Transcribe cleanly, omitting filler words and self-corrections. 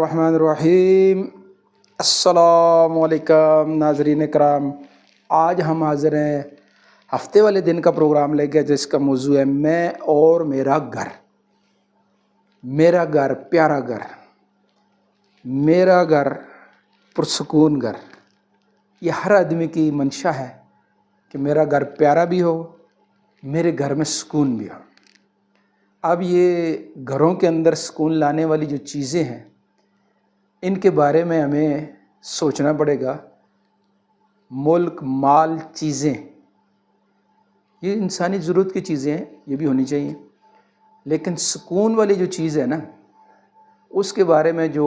बिस्मिल्लाहिर्रहमानिर्रहीम। अस्सलाम वालेकुम नाज़रीन कराम। आज हम हाज़िर हैं हफ्ते वाले दिन का प्रोग्राम लेके, जिसका मौजू है मैं और मेरा घर। मेरा घर प्यारा घर, मेरा घर पुरसुकून घर। ये हर आदमी की मंशा है कि मेरा घर प्यारा भी हो, मेरे घर में सुकून भी हो। अब ये घरों के अंदर सुकून लाने वाली जो चीज़ें हैं, इनके बारे में हमें सोचना पड़ेगा। मुल्क, माल, चीज़ें, ये इंसानी ज़रूरत की चीज़ें हैं, ये भी होनी चाहिए। लेकिन सुकून वाली जो चीज़ है ना, उसके बारे में जो